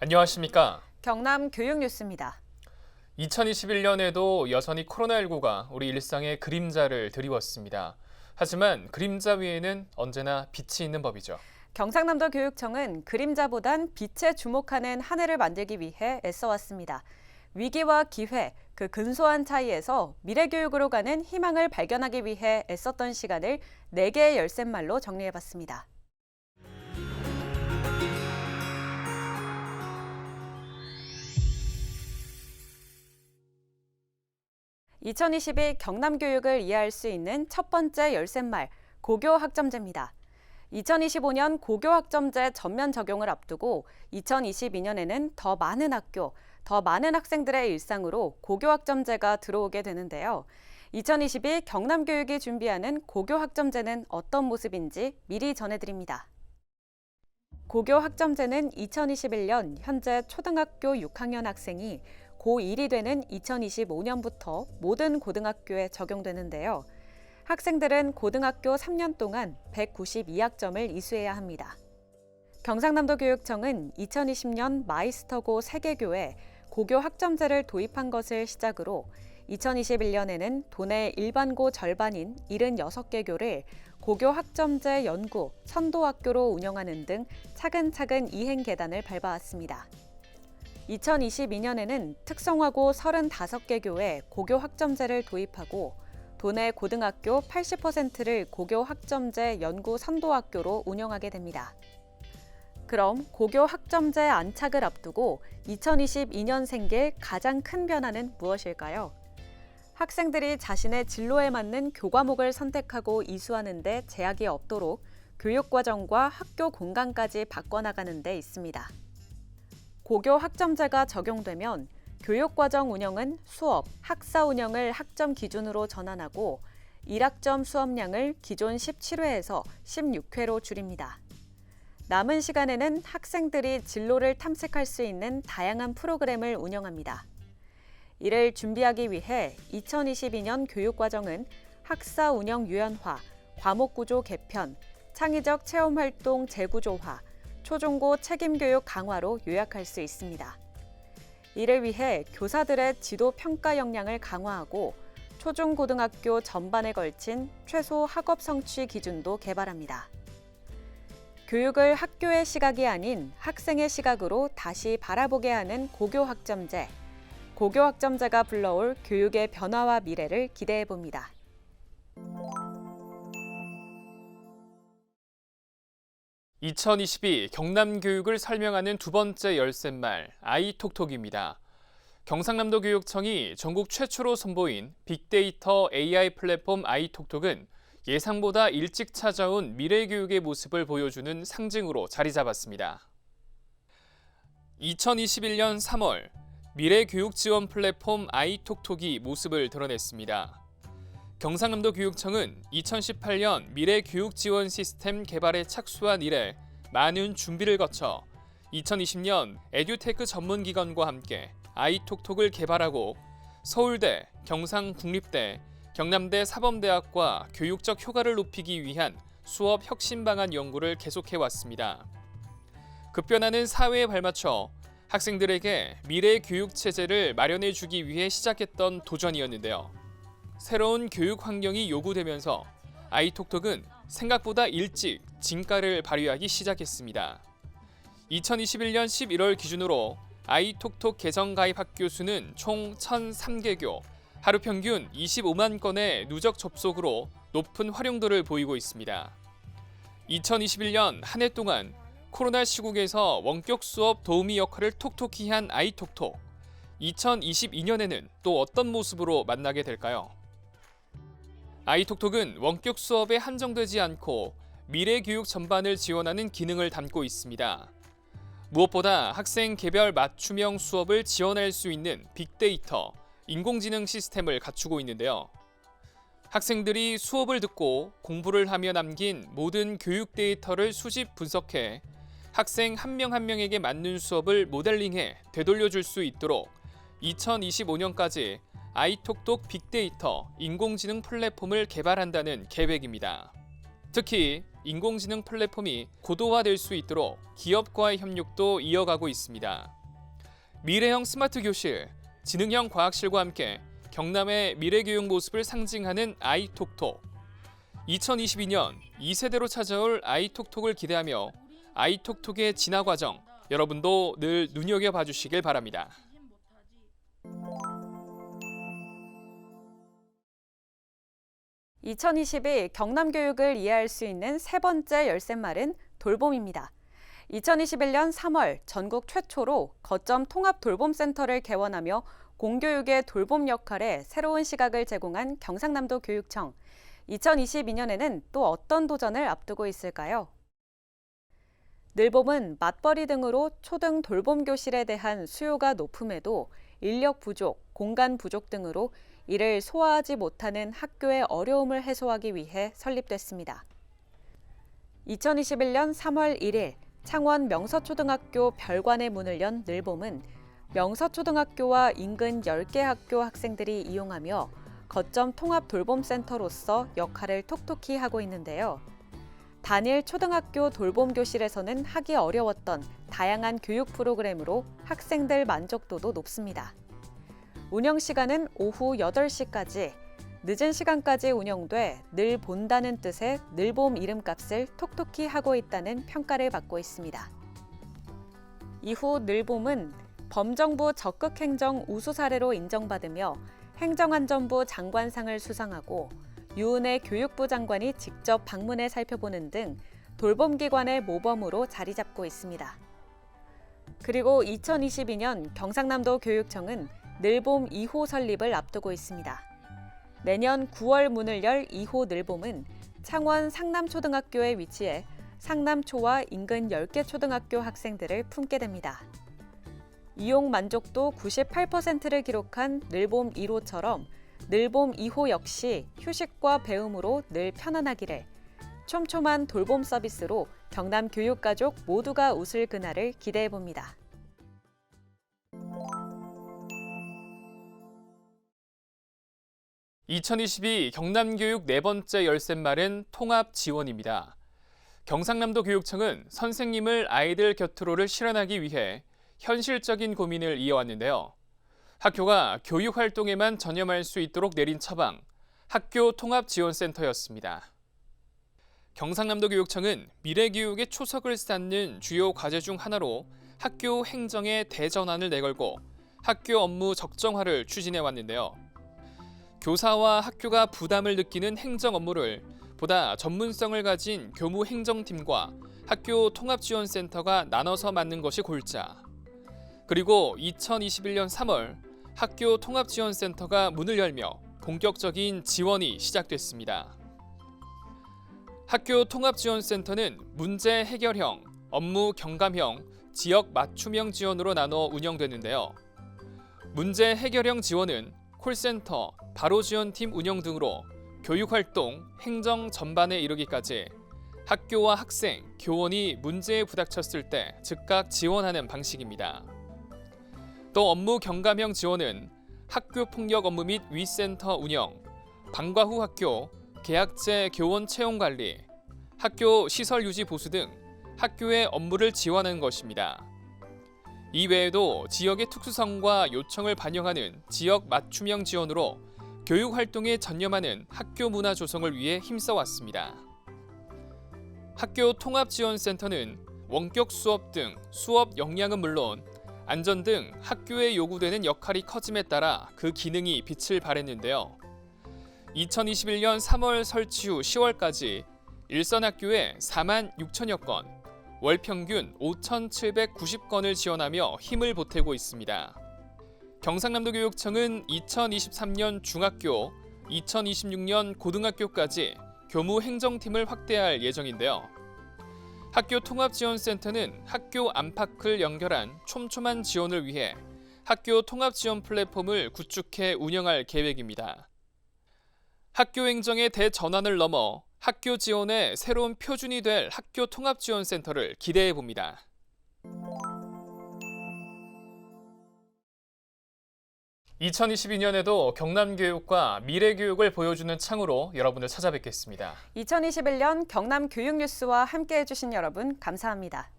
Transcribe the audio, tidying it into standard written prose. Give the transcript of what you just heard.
안녕하십니까? 경남 교육뉴스입니다. 2021년에도 여전히 코로나19가 우리 일상의 그림자를 드리웠습니다. 하지만 그림자 위에는 언제나 빛이 있는 법이죠. 경상남도 교육청은 그림자보단 빛에 주목하는 한 해를 만들기 위해 애써왔습니다. 위기와 기회, 그 근소한 차이에서 미래교육으로 가는 희망을 발견하기 위해 애썼던 시간을 4개의 열쇠말로 정리해봤습니다. 2022 경남교육을 이해할 수 있는 첫 번째 열쇠말, 고교학점제입니다. 2025년 고교학점제 전면 적용을 앞두고 2022년에는 더 많은 학교, 더 많은 학생들의 일상으로 고교학점제가 들어오게 되는데요. 2022 경남교육이 준비하는 고교학점제는 어떤 모습인지 미리 전해드립니다. 고교학점제는 2021년 현재 초등학교 6학년 학생이 고1이 되는 2025년부터 모든 고등학교에 적용되는데요. 학생들은 고등학교 3년 동안 192학점을 이수해야 합니다. 경상남도 교육청은 2020년 마이스터고 3개교에 고교 학점제를 도입한 것을 시작으로 2021년에는 도내 일반고 절반인 76개 교를 고교 학점제 연구, 선도학교로 운영하는 등 차근차근 이행 계단을 밟아왔습니다. 2022년에는 특성화고 35개 교에 고교 학점제를 도입하고 도내 고등학교 80%를 고교 학점제 연구 선도학교로 운영하게 됩니다. 그럼 고교 학점제 안착을 앞두고 2022년 생길 가장 큰 변화는 무엇일까요? 학생들이 자신의 진로에 맞는 교과목을 선택하고 이수하는 데 제약이 없도록 교육과정과 학교 공간까지 바꿔나가는 데 있습니다. 고교 학점제가 적용되면 교육과정 운영은 수업, 학사 운영을 학점 기준으로 전환하고 1학점 수업량을 기존 17회에서 16회로 줄입니다. 남은 시간에는 학생들이 진로를 탐색할 수 있는 다양한 프로그램을 운영합니다. 이를 준비하기 위해 2022년 교육과정은 학사 운영 유연화, 과목구조 개편, 창의적 체험활동 재구조화, 초중고 책임교육 강화로 요약할 수 있습니다. 이를 위해 교사들의 지도 평가 역량을 강화하고 초중고등학교 전반에 걸친 최소 학업 성취 기준도 개발합니다. 교육을 학교의 시각이 아닌 학생의 시각으로 다시 바라보게 하는 고교학점제. 고교학점제가 불러올 교육의 변화와 미래를 기대해 봅니다. (2022) 경남교육을 설명하는 두 번째 열쇠말 아이톡톡입니다. 경상남도 교육청이 전국 최초로 선보인 빅데이터 AI 플랫폼 아이톡톡은 예상보다 일찍 찾아온 미래교육의 모습을 보여주는 상징으로 자리 잡았습니다. 2021년 3월 미래교육 지원 플랫폼 아이톡톡이 모습을 드러냈습니다. 경상남도 교육청은 2018년 미래교육 지원 시스템 개발에 착수한 이래 많은 준비를 거쳐 2020년 에듀테크 전문기관과 함께 아이톡톡을 개발하고 서울대, 경상국립대, 경남대 사범대학과 교육적 효과를 높이기 위한 수업 혁신 방안 연구를 계속해왔습니다. 급변하는 사회에 발맞춰 학생들에게 미래 교육 체제를 마련해주기 위해 시작했던 도전이었는데요. 새로운 교육 환경이 요구되면서 아이톡톡은 생각보다 일찍 진가를 발휘하기 시작했습니다. 2021년 11월 기준으로 아이톡톡 계정 가입 학교 수는 총 1,003개교, 하루 평균 25만 건의 누적 접속으로 높은 활용도를 보이고 있습니다. 2021년 한 해 동안 코로나 시국에서 원격 수업 도우미 역할을 톡톡히 한 아이톡톡. 2022년에는 또 어떤 모습으로 만나게 될까요? 아이톡톡은 원격 수업에 한정되지 않고 미래 교육 전반을 지원하는 기능을 담고 있습니다. 무엇보다 학생 개별 맞춤형 수업을 지원할 수 있는 빅데이터, 인공지능 시스템을 갖추고 있는데요. 학생들이 수업을 듣고 공부를 하며 남긴 모든 교육 데이터를 수집 분석해 학생 한 명 한 명에게 맞는 수업을 모델링해 되돌려줄 수 있도록 2025년까지 아이톡톡 빅데이터 인공지능 플랫폼을 개발한다는 계획입니다. 특히 인공지능 플랫폼이 고도화될 수 있도록 기업과의 협력도 이어가고 있습니다. 미래형 스마트 교실, 지능형 과학실과 함께 경남의 미래교육 모습을 상징하는 아이톡톡. 2022년 2세대로 찾아올 아이톡톡을 기대하며 아이톡톡의 진화 과정, 여러분도 늘 눈여겨봐 주시길 바랍니다. (2022) 경남 교육을 이해할 수 있는 세 번째 열쇠말은 돌봄입니다. 2021년 3월 전국 최초로 거점 통합 돌봄센터를 개원하며 공교육의 돌봄 역할에 새로운 시각을 제공한 경상남도 교육청. 2022년에는 또 어떤 도전을 앞두고 있을까요? 늘봄은 맞벌이 등으로 초등 돌봄 교실에 대한 수요가 높음에도 인력 부족, 공간 부족 등으로 이를 소화하지 못하는 학교의 어려움을 해소하기 위해 설립됐습니다. 2021년 3월 1일 창원 명서초등학교 별관의 문을 연 늘봄은 명서초등학교와 인근 10개 학교 학생들이 이용하며 거점 통합 돌봄센터로서 역할을 톡톡히 하고 있는데요. 단일 초등학교 돌봄 교실에서는 하기 어려웠던 다양한 교육 프로그램으로 학생들 만족도도 높습니다. 운영 시간은 오후 8시까지, 늦은 시간까지 운영돼 늘 본다는 뜻의 늘봄 이름값을 톡톡히 하고 있다는 평가를 받고 있습니다. 이후 늘봄은 범정부 적극행정 우수 사례로 인정받으며 행정안전부 장관상을 수상하고 유은혜 교육부 장관이 직접 방문해 살펴보는 등 돌봄기관의 모범으로 자리 잡고 있습니다. 그리고 2022년 경상남도 교육청은 늘봄 2호 설립을 앞두고 있습니다. 내년 9월 문을 열 2호 늘봄은 창원 상남초등학교에 위치해 상남초와 인근 10개 초등학교 학생들을 품게 됩니다. 이용 만족도 98%를 기록한 늘봄 1호처럼 늘봄 2호 역시 휴식과 배움으로 늘 편안하기를, 촘촘한 돌봄 서비스로 경남 교육가족 모두가 웃을 그날을 기대해봅니다. (2022) 경남교육 네 번째 열쇠말은 통합 지원입니다. 경상남도 교육청은 선생님을 아이들 곁으로를 실현하기 위해 현실적인 고민을 이어왔는데요. 학교가 교육 활동에만 전념할 수 있도록 내린 처방, 학교 통합지원센터였습니다. 경상남도 교육청은 미래교육의 초석을 쌓는 주요 과제 중 하나로 학교 행정의 대전환을 내걸고 학교 업무 적정화를 추진해 왔는데요. 교사와 학교가 부담을 느끼는 행정 업무를 보다 전문성을 가진 교무행정팀과 학교 통합지원센터가 나눠서 맡는 것이 골자. 그리고 2021년 3월 학교 통합지원센터가 문을 열며 본격적인 지원이 시작됐습니다. 학교 통합지원센터는 문제 해결형, 업무 경감형, 지역 맞춤형 지원으로 나눠 운영되는데요. 문제 해결형 지원은 콜센터, 바로지원팀 운영 등으로 교육활동, 행정 전반에 이르기까지 학교와 학생, 교원이 문제에 부닥쳤을 때 즉각 지원하는 방식입니다. 또 업무 경감형 지원은 학교폭력 업무 및 위센터 운영, 방과 후 학교, 계약제 교원 채용 관리, 학교 시설 유지 보수 등 학교의 업무를 지원하는 것입니다. 이외에도 지역의 특수성과 요청을 반영하는 지역 맞춤형 지원으로 교육 활동에 전념하는 학교 문화 조성을 위해 힘써왔습니다. 학교 통합지원센터는 원격 수업 등 수업 역량은 물론 안전 등 학교에 요구되는 역할이 커짐에 따라 그 기능이 빛을 발했는데요. 2021년 3월 설치 후 10월까지 일선 학교에 4만 6천여 건, 월 평균 5,790건을 지원하며 힘을 보태고 있습니다. 경상남도 교육청은 2023년 중학교, 2026년 고등학교까지 교무 행정팀을 확대할 예정인데요. 학교 통합지원센터는 학교 안팎을 연결한 촘촘한 지원을 위해 학교 통합지원 플랫폼을 구축해 운영할 계획입니다. 학교 행정의 대전환을 넘어 학교 지원의 새로운 표준이 될 학교 통합지원센터를 기대해 봅니다. 2022년에도 경남교육과 미래교육을 보여주는 창으로 여러분을 찾아뵙겠습니다. 2021년 경남 교육 뉴스와 함께해 주신 여러분 감사합니다.